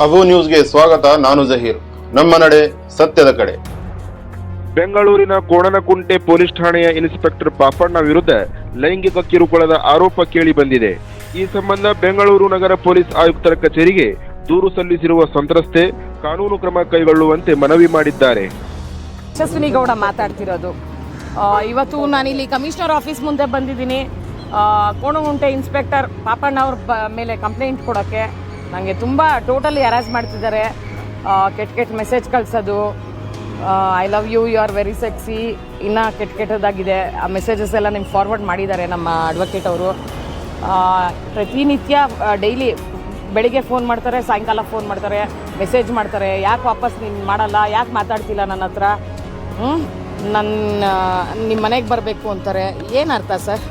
ಅಬು ನ್ಯೂಸ್ಗೆ ಸ್ವಾಗತ. ನಾನು ಜಹೀರ್. ನಮ್ಮ ನಡೆ ಸತ್ಯದ ಕಡೆ. ಬೆಂಗಳೂರಿನ ಕೋಣನಕುಂಟೆ ಪೊಲೀಸ್ ಠಾಣೆಯ ಇನ್ಸ್ಪೆಕ್ಟರ್ ಪಾಪಣ್ಣ ವಿರುದ್ಧ ಲೈಂಗಿಕ ಕಿರುಕುಳದ ಆರೋಪ ಕೇಳಿ ಬಂದಿದೆ. ಈ ಸಂಬಂಧ ಬೆಂಗಳೂರು ನಗರ ಪೊಲೀಸ್ ಆಯುಕ್ತರ ಕಚೇರಿಗೆ ದೂರು ಸಲ್ಲಿಸಿರುವ ಸಂತ್ರಸ್ತೆ ಕಾನೂನು ಕ್ರಮ ಕೈಗೊಳ್ಳುವಂತೆ ಮನವಿ ಮಾಡಿದ್ದಾರೆ. ಯಶಸ್ವಿನಿ ಗೌಡ ಮಾತಾಡ್ತಿರೋದು. ಇವತ್ತು ನಾನಿಲ್ಲಿ ಕಮಿಷನರ್ ಆಫೀಸ್ ಮುಂದೆ ಬಂದಿದ್ದೀನಿ. ಕೋಣನಕುಂಟೆ ಇನ್ಸ್ಪೆಕ್ಟರ್ ಪಾಪಣ್ಣ ಅವ್ರ ಮೇಲೆ ಕಂಪ್ಲೇಂಟ್ ಕೊಡೋಕ್ಕೆ. ನನಗೆ ತುಂಬ ಟೋಟಲಿ ಹ್ಯಾರಾಸ್ ಮಾಡ್ತಿದ್ದಾರೆ. ಕೆಟ್ಟ ಮೆಸೇಜ್ ಕಳಿಸೋದು, I love you, you are very sexy, ಇನ್ನೂ ಕೆಟ್ಟದಾಗಿದೆ. ಆ ಮೆಸೇಜಸ್ ಎಲ್ಲ ನಿಮ್ಗೆ ಫಾರ್ವರ್ಡ್ ಮಾಡಿದ್ದಾರೆ ನಮ್ಮ ಅಡ್ವೊಕೇಟ್ ಅವರು. ಪ್ರತಿನಿತ್ಯ ಡೈಲಿ ಬೆಳಿಗ್ಗೆ ಫೋನ್ ಮಾಡ್ತಾರೆ, ಸಾಯಂಕಾಲ ಫೋನ್ ಮಾಡ್ತಾರೆ, ಮೆಸೇಜ್ ಮಾಡ್ತಾರೆ. ಯಾಕೆ ವಾಪಸ್ ನೀನು ಮಾಡಲ್ಲ, ಯಾಕೆ ಮಾತಾಡ್ತಿಲ್ಲ ನನ್ನ ಹತ್ರ, ನಿಮ್ಮ ಮನೆಗೆ ಬರಬೇಕು ಅಂತಾರೆ. ಏನು ಅರ್ಥ ಸರ್?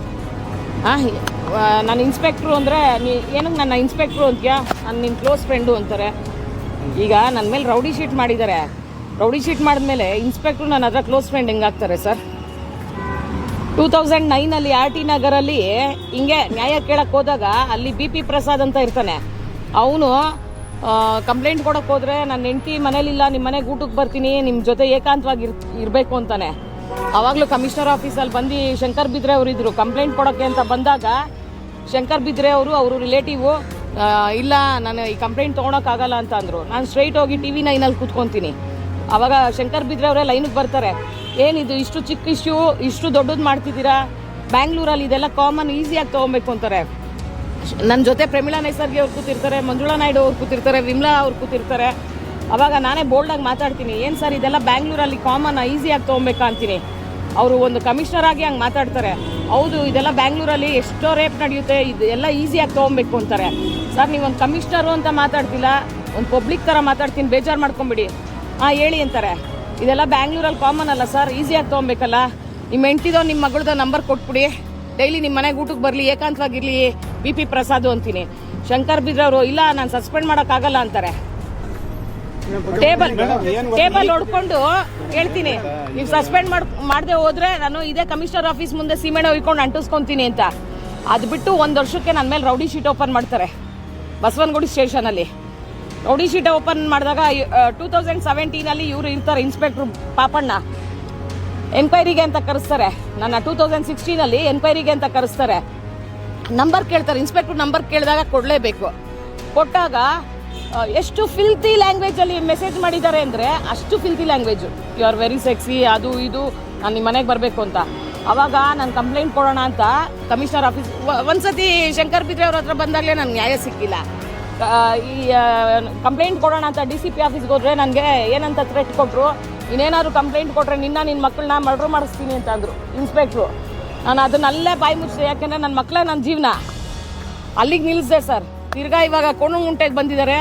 ನಾನು ಇನ್ಸ್ಪೆಕ್ಟ್ರು ಅಂದರೆ ಏನಕ್ಕೆ ನನ್ನ ಇನ್ಸ್ಪೆಕ್ಟ್ರು ಅಂತೀಯಾ, ನಾನು ನಿನ್ನ ಕ್ಲೋಸ್ ಫ್ರೆಂಡು ಅಂತಾರೆ. ಈಗ ನನ್ನ ಮೇಲೆ ರೌಡಿ ಶೀಟ್ ಮಾಡಿದ್ದಾರೆ. ರೌಡಿ ಶೀಟ್ ಮಾಡಿದ್ಮೇಲೆ ಇನ್ಸ್ಪೆಕ್ಟ್ರು ನನ್ನ ಹತ್ರ ಕ್ಲೋಸ್ ಫ್ರೆಂಡ್ ಹೆಂಗಾಗ್ತಾರೆ ಸರ್? 2009 RT ನಗರಲ್ಲಿ ಹಿಂಗೆ ನ್ಯಾಯ ಕೇಳಕ್ಕೆ ಹೋದಾಗ ಅಲ್ಲಿ BP ಪ್ರಸಾದ್ ಅಂತ ಇರ್ತಾನೆ. ಅವನು ಕಂಪ್ಲೇಂಟ್ ಕೊಡೋಕೆ ಹೋದರೆ ನನ್ನ ಹೆಂಡತಿ ಮನೇಲಿಲ್ಲ, ನಿಮ್ಮ ಮನೆಗೆ ಊಟಕ್ಕೆ ಬರ್ತೀನಿ, ನಿಮ್ಮ ಜೊತೆ ಏಕಾಂತವಾಗಿ ಇರಬೇಕು ಅಂತಾನೆ. ಆವಾಗಲೂ ಕಮಿಷನರ್ ಆಫೀಸಲ್ಲಿ ಬಂದು ಶಂಕರ್ ಬಿದ್ರೆ ಅವರು ಇದ್ದರು. ಕಂಪ್ಲೇಂಟ್ ಕೊಡೋಕ್ಕೆ ಅಂತ ಬಂದಾಗ ಶಂಕರ್ ಬಿದ್ರೆ ಅವರು ರಿಲೇಟಿವು ಇಲ್ಲ, ನಾನು ಈ ಕಂಪ್ಲೇಂಟ್ ತೊಗೊಳಕ್ಕಾಗಲ್ಲ ಅಂತ ಅಂದರು. ನಾನು ಸ್ಟ್ರೈಟ್ ಹೋಗಿ TV9 ಕೂತ್ಕೊತೀನಿ. ಆವಾಗ ಶಂಕರ್ ಬಿದ್ರೆ ಅವರೇ ಲೈನಿಗೆ ಬರ್ತಾರೆ. ಏನಿದು ಇಷ್ಟು ಚಿಕ್ಕ ಇಶ್ಯೂ, ಇಷ್ಟು ದೊಡ್ಡದು ಮಾಡ್ತಿದ್ದೀರಾ? ಬ್ಯಾಂಗ್ಳೂರಲ್ಲಿ ಇದೆಲ್ಲ ಕಾಮನ್, ಈಸಿಯಾಗಿ ತೊಗೊಬೇಕು ಅಂತಾರೆ. ನನ್ನ ಜೊತೆ ಪ್ರಮೀಳಾ ನೈಸರ್ಗಿ ಅವ್ರು ಕೂತಿರ್ತಾರೆ, ಮಂಜುಳಾ ನಾಯ್ಡು ಅವ್ರು ಕೂತಿರ್ತಾರೆ, ವಿಮ್ಲಾ ಅವ್ರು ಕೂತಿರ್ತಾರೆ. ಆವಾಗ ನಾನೇ ಬೋಲ್ಡಾಗಿ ಮಾತಾಡ್ತೀನಿ, ಏನು ಸರ್ ಇದೆಲ್ಲ ಬ್ಯಾಂಗ್ಳೂರಲ್ಲಿ ಕಾಮನ್, ಈಸಿಯಾಗಿ ತೊಗೊಬೇಕಾ ಅಂತೀನಿ. ಅವರು ಒಂದು ಕಮಿಷನರ್ ಆಗಿ ಹಂಗೆ ಮಾತಾಡ್ತಾರೆ. ಹೌದು, ಇದೆಲ್ಲ ಬ್ಯಾಂಗ್ಳೂರಲ್ಲಿ ಎಷ್ಟೋ ರೇಪ್ ನಡೆಯುತ್ತೆ, ಇದು ಎಲ್ಲ ಈಸಿಯಾಗಿ ತೊಗೊಬೇಕು ಅಂತಾರೆ. ಸರ್ ನೀವೊಂದು ಕಮಿಷನರು ಅಂತ ಮಾತಾಡ್ತಿಲ್ಲ, ಒಂದು ಪಬ್ಲಿಕ್ ಥರ ಮಾತಾಡ್ತೀನಿ, ಬೇಜಾರು ಮಾಡ್ಕೊಂಬಿಡಿ. ಹೇಳಿ ಅಂತಾರೆ. ಇದೆಲ್ಲ ಬ್ಯಾಂಗ್ಳೂರಲ್ಲಿ ಕಾಮನ್ ಅಲ್ಲ ಸರ್, ಈಸಿಯಾಗಿ ತೊಗೊಬೇಕಲ್ಲ. ನಿಮ್ಮ ಹೆಂಡ್ತಿದೋ ನಿಮ್ಮ ಮಗಳದೋ ನಂಬರ್ ಕೊಟ್ಬಿಡಿ, ಡೈಲಿ ನಿಮ್ಮ ಮನೆಗೆ ಊಟಕ್ಕೆ ಬರಲಿ, ಏಕಾಂತವಾಗಿರಲಿ, BP ಪ್ರಸಾದ್ ಅಂತೀನಿ. ಶಂಕರ್ ಬಿದ್ರವರು ಇಲ್ಲ, ನಾನು ಸಸ್ಪೆಂಡ್ ಮಾಡೋಕ್ಕಾಗಲ್ಲ ಅಂತಾರೆ. ಟೇಬಲ್ ಹೊಡ್ಕೊಂಡು ಹೇಳ್ತೀನಿ, ನೀವು ಸಸ್ಪೆಂಡ್ ಮಾಡದೆ ಹೋದ್ರೆ ನಾನು ಇದೇ ಕಮಿಷನರ್ ಆಫೀಸ್ ಮುಂದೆ ಸೀಮೆಣ್ಣೆ ಹೊಯ್ಕೊಂಡು ಅಂಟಿಸ್ಕೊತೀನಿ ಅಂತ. ಅದು ಬಿಟ್ಟು 1 ವರ್ಷಕ್ಕೆ ನನ್ನ ಮೇಲೆ ರೌಡಿ ಶೀಟ್ ಓಪನ್ ಮಾಡ್ತಾರೆ ಬಸವನಗುಡಿ ಸ್ಟೇಷನಲ್ಲಿ. ರೌಡಿ ಶೀಟ್ ಓಪನ್ ಮಾಡಿದಾಗ 2017 ಇವರು ಇರ್ತಾರೆ ಇನ್ಸ್ಪೆಕ್ಟ್ರು ಪಾಪಣ್ಣ. ಎನ್ಕ್ವೈರಿಗೆ ಅಂತ ಕರೆಸ್ತಾರೆ ನನ್ನ. 2016 ಎನ್ಕ್ವೈರಿಗೆ ಅಂತ ಕರೆಸ್ತಾರೆ. ನಂಬರ್ ಕೇಳ್ತಾರೆ, ಇನ್ಸ್ಪೆಕ್ಟ್ರ್ ನಂಬರ್ ಕೇಳಿದಾಗ ಕೊಡಲೇಬೇಕು. ಕೊಟ್ಟಾಗ ಎಷ್ಟು ಫಿಲ್ತಿ ಲ್ಯಾಂಗ್ವೇಜಲ್ಲಿ ಮೆಸೇಜ್ ಮಾಡಿದ್ದಾರೆ ಅಂದರೆ, ಅಷ್ಟು filthy language. You are very sexy, ಅದು ಇದು, ನಾನು ನಿಮ್ಮ ಮನೆಗೆ ಬರಬೇಕು ಅಂತ. ಆವಾಗ ನಾನು ಕಂಪ್ಲೇಂಟ್ ಕೊಡೋಣ ಅಂತ ಕಮಿಷನರ್ ಆಫೀಸ್ ಒಂದ್ಸತಿ ಶಂಕರ್ ಬಿದ್ರೆ ಅವ್ರ ಹತ್ರ ಬಂದಾಗಲೇ ನನಗೆ ನ್ಯಾಯ ಸಿಕ್ಕಿಲ್ಲ. ಈ ಕಂಪ್ಲೇಂಟ್ ಕೊಡೋಣ ಅಂತ DCP ಆಫೀಸ್ಗೆ ಹೋದರೆ ನನಗೆ ಏನಂತ ಥ್ರೆಟ್ ಕೊಟ್ಟರು, ಇನ್ನೇನಾದ್ರು ಕಂಪ್ಲೇಂಟ್ ಕೊಟ್ಟರೆ ನನ್ನ ಮಕ್ಕಳನ್ನ ಮರ್ಡರ್ ಮಾಡಿಸ್ತೀನಿ ಅಂತ ಅಂದರು ಇನ್ಸ್ಪೆಕ್ಟ್ರು. ನಾನು ಅದನ್ನಲ್ಲೇ ಬಾಯಿ ಮುಚ್ಚಿದೆ, ಯಾಕೆಂದರೆ ನನ್ನ ಮಕ್ಕಳೇ ನನ್ನ ಜೀವನ. ಅಲ್ಲಿಗೆ ನಿಲ್ಲಿಸಿದೆ ಸರ್. ತಿರ್ಗಾ ಇವಾಗ ಕೋಣನಕುಂಟೆಗೆ ಬಂದಿದ್ದಾರೆ.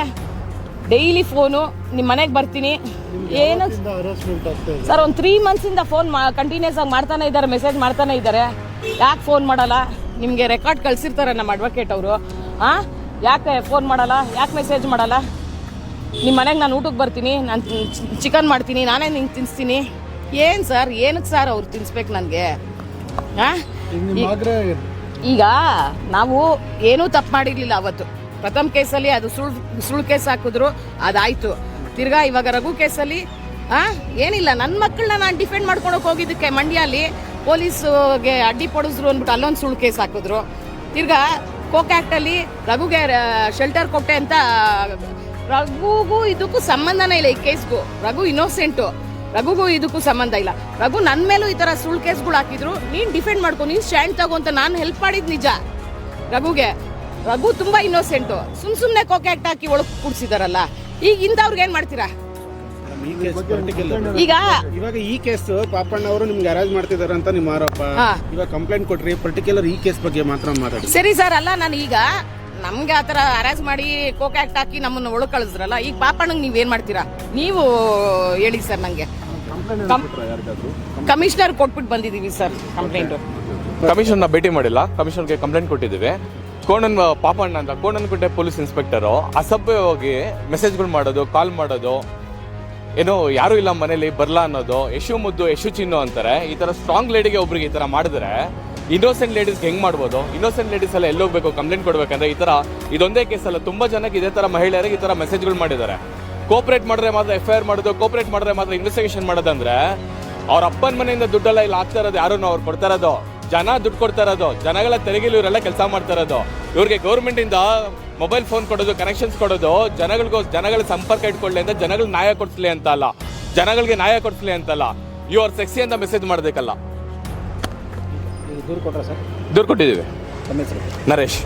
ಡೈಲಿ ಫೋನು, ನಿಮ್ಮ ಮನೆಗೆ ಬರ್ತೀನಿ. ಏನು ಸರ್, ಒಂದು 3 ಮಂತ್ಸಿಂದ ಫೋನ್ ಕಂಟಿನ್ಯೂಸ್ ಆಗಿ ಮಾಡ್ತಾನೆ ಇದ್ದಾರೆ, ಮೆಸೇಜ್ ಮಾಡ್ತಾನೆ ಇದ್ದಾರೆ. ಯಾಕೆ ಫೋನ್ ಮಾಡಲ್ಲ? ನಿಮಗೆ ರೆಕಾರ್ಡ್ ಕಳಿಸಿರ್ತಾರೆ ನಮ್ಮ ಅಡ್ವೊಕೇಟ್ ಅವರು. ಯಾಕೆ ಫೋನ್ ಮಾಡಲ್ಲ, ಯಾಕೆ ಮೆಸೇಜ್ ಮಾಡಲ್ಲ? ನಿಮ್ಮ ಮನೆಗೆ ನಾನು ಊಟಕ್ಕೆ ಬರ್ತೀನಿ, ನಾನು ಚಿಕನ್ ಮಾಡ್ತೀನಿ, ನಾನೇ ನಿಂಗೆ ತಿನ್ನಿಸ್ತೀನಿ. ಏನು ಸರ್, ಏನಕ್ಕೆ ಸರ್ ಅವ್ರು ತಿನ್ಸ್ಬೇಕು ನನಗೆ? ಈಗ ನಾವು ಏನೂ ತಪ್ಪು ಮಾಡಿರಲಿಲ್ಲ ಅವತ್ತು. ಪ್ರಥಮ ಕೇಸಲ್ಲಿ ಅದು ಸುಳ್ಳು ಕೇಸ್ ಹಾಕಿದ್ರು, ಅದಾಯಿತು. ತಿರ್ಗಾ ಇವಾಗ ರಘು ಕೇಸಲ್ಲಿ ಏನಿಲ್ಲ, ನನ್ನ ಮಕ್ಕಳನ್ನ ನಾನು ಡಿಫೆಂಡ್ ಮಾಡ್ಕೊಳಕ್ಕೆ ಹೋಗಿದ್ದಕ್ಕೆ ಮಂಡ್ಯಲ್ಲಿ ಪೊಲೀಸ್ಗೆ ಅಡ್ಡಿ ಪಡಿಸಿದ್ರು ಅಂದ್ಬಿಟ್ಟು ಅಲ್ಲೊಂದು ಸುಳ್ಳು ಕೇಸ್ ಹಾಕಿದ್ರು. ತಿರ್ಗಾ ಕೋಕ್ ಆ್ಯಕ್ಟಲ್ಲಿ ರಘುಗೆ ಶೆಲ್ಟರ್ ಕೊಟ್ಟೆ ಅಂತ. ರಘುಗೂ ಇದಕ್ಕೂ ಸಂಬಂಧನೇ ಇಲ್ಲ, ಈ ಕೇಸ್ಗೂ. ರಘು ಇನ್ನೋಸೆಂಟು, ರಘುಗೂ ಇದಕ್ಕೂ ಸಂಬಂಧ ಇಲ್ಲ. ರಘು ನನ್ನ ಮೇಲೂ ಈ ಥರ ಸುಳ್ಳು ಕೇಸ್ಗಳು ಹಾಕಿದ್ರು, ನೀನು ಡಿಫೆಂಡ್ ಮಾಡ್ಕೊ, ನೀನು ಸ್ಟ್ಯಾಂಡ್ ತಗೋ ಅಂತ ನಾನು ಹೆಲ್ಪ್ ಮಾಡಿದ್ದು ನಿಜ ರಘುಗೆ. ರಘು ತುಂಬ ಇನ್ನೋಸೆಂಟು. ಸುಮ್ಮನೆ ಕೋಕ್ ಆ್ಯಕ್ಟ್ ಹಾಕಿ ಒಳಗೆ ಕೂಡಿಸಿದಾರಲ್ಲ, ಈಗ ಇಂಥವ್ರಿಗೆ ಏನು ಮಾಡ್ತೀರಾ? ಈಗ ಇವಾಗ ಈ ಕೇಸ್ ಪಾಪಣ್ಣ ಅವರು ನಿಮ್ಗೆ ಅರೇಂಜ್ ಮಾಡ್ತಿದಾರೆ ಅಂತ ನಿಮ್ಮ ಆರೋಪ. ಇವಾಗ ಕಂಪ್ಲೇಂಟ್ ಕೊಟ್ರಿ, ಪರ್ಟಿಕ್ಯುಲರ್ ಈ ಕೇಸ್ ಬಗ್ಗೆ ಮಾತ್ರ ಮಾತಾಡಿ. ಸರಿ ಸರ್, ಅಲ್ಲ ನಾನು ಈಗ ನಮ್ಗೆ ಆ ಥರ ಅರೇಂಜ್ ಮಾಡಿ ಕೋಕ್ ಆ್ಯಕ್ಟ್ ಹಾಕಿ ನಮ್ಮನ್ನು ಒಳಗೆ ಕಳಿಸಿದ್ರಲ್ಲ, ಈಗ ಪಾಪಣ್ಣಂಗೆ ನೀವೇನು ಮಾಡ್ತೀರಾ? ನೀವು ಹೇಳಿ ಸರ್. ನನಗೆ ಕಮಿಷನರ್ ಕೊಟ್ಬಿಟ್ಟು ಬಂದಿದ್ದೀವಿ ಸರ್ ಕಂಪ್ಲೇಂಟು. ಕಮಿಷನ್ನ ಭೇಟಿ ಮಾಡಿಲ್ಲ, ಕಮಿಷನರ್ಗೆ ಕಂಪ್ಲೇಂಟ್ ಕೊಟ್ಟಿದ್ದೀವಿ. ಪಾಪಣ್ಣ ಅಂತ ಕೋಣನಕುಂಟೆ ಪೊಲೀಸ್ ಇನ್ಸ್ಪೆಕ್ಟರು ಅಸಭ್ಯವಾಗಿ ಮೆಸೇಜ್ಗಳು ಮಾಡೋದು, ಕಾಲ್ ಮಾಡೋದು, ಏನೋ ಯಾರೂ ಇಲ್ಲ ಮನೇಲಿ ಬರಲ್ಲ ಅನ್ನೋದು, ಯಶು ಮುದ್ದು ಯಶು ಚಿನ್ನು ಅಂತಾರೆ. ಈ ಥರ ಸ್ಟ್ರಾಂಗ್ ಲೇಡಿಗೆ ಒಬ್ರಿಗೆ ಈ ಥರ ಮಾಡಿದ್ರೆ ಇನ್ನೋಸೆಂಟ್ ಲೇಡೀಸ್ಗೆ ಹೆಂಗೆ ಮಾಡ್ಬೋದು? ಇನ್ನೋಸೆಂಟ್ ಲೇಡೀಸ್ ಎಲ್ಲ ಎಲ್ಲಿ ಹೋಗ್ಬೇಕು ಕಂಪ್ಲೇಂಟ್ ಕೊಡ್ಬೇಕಂದ್ರೆ ಈ ಥರ ಇದೊಂದೇ ಕೇಸಲ್ಲ, ತುಂಬ ಜನಕ್ಕೆ ಇದೇ ಥರ ಮಹಿಳೆಯರಿಗೆ ಈ ಥರ ಮೆಸೇಜ್ಗಳು ಮಾಡಿದ್ದಾರೆ. ಕೋಪರೇಟ್ ಮಾಡಿದ್ರೆ ಮಾತ್ರ FIR ಮಾಡೋದು, ಕೋಪರೇಟ್ ಮಾಡಿದ್ರೆ ಮಾತ್ರ ಇನ್ವೆಸ್ಟಿಗೇಷನ್ ಮಾಡೋದಂದ್ರೆ ಅವ್ರ ಅಪ್ಪನ ಮನೆಯಿಂದ ದುಡ್ಡೆಲ್ಲ ಇಲ್ಲಿ ಆಗ್ತಾ ಇರೋದು ಯಾರು? ಅವ್ರು ಕೊಡ್ತಾ ಇರೋದು ಜನ ದುಡ್ಡು ಕೊಡ್ತಾ ಇರೋದು, ಜನಗಳ ತೆರಿಗೆಲಿ ಇವರೆಲ್ಲ ಕೆಲಸ ಮಾಡ್ತಾ ಇರೋದು. ಇವ್ರಿಗೆ ಗೌರ್ಮೆಂಟಿಂದ ಮೊಬೈಲ್ ಫೋನ್ ಕೊಡೋದು, ಕನೆಕ್ಷನ್ಸ್ ಕೊಡೋದು, ಜನಗಳ ಸಂಪರ್ಕ ಇಟ್ಕೊಳ್ಳಿ ಅಂತ, ಜನಗಳಿಗೆ ನ್ಯಾಯ ಕೊಡಿಸ್ಲಿ ಅಂತ ಅಲ್ಲ, ಜನಗಳಿಗೆ ನ್ಯಾಯ ಕೊಡಿಸ್ಲಿ ಅಂತಲ್ಲ, ಯು ಆರ್ ಸೆಕ್ಸಿ ಅಂತ ಮೆಸೇಜ್ ಮಾಡಬೇಕಲ್ಲ. ದೂರು ಕೊಟ್ರಾ ಸರ್? ದೂರು ಕೊಟ್ಟಿದ್ದೀವಿ. ನಮ್ಮ ಹೆಸರು ನರೇಶ್.